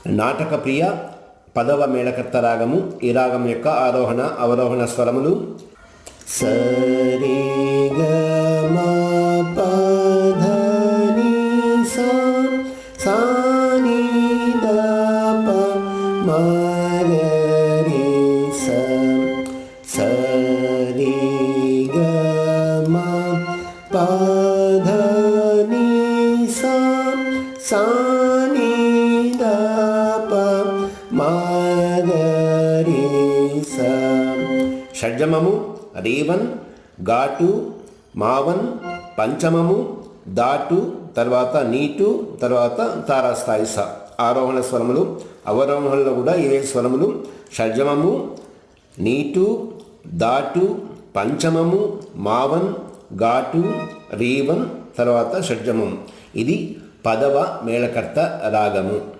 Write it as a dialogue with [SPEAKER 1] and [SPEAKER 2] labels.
[SPEAKER 1] నాటక ప్రియ పదవ మేళకర్త రాగము. ఈ రాగం యొక్క ఆరోహణ అవరోహణ స్వరములు సరి గ మ ప ధ ని సా సా ని ద ప మ గ రి సా సరి గ మ ప ధ ని సా సా ని ద ప మ గ రి సా. షడ్జమము రేవన్, ఘాటు, మావన్, పంచమము, దాటు, తర్వాత నీటు, తర్వాత తారాస్థాయి స. ఆరోహణ స్వరములు. అవరోహణలో కూడా ఇవే స్వరములు. షడ్జమము, నీటు, దాటు, పంచమము, మావన్, ఘాటు, రేవన్, తర్వాత షడ్జమం. ఇది పదవ మేళకర్త రాగము.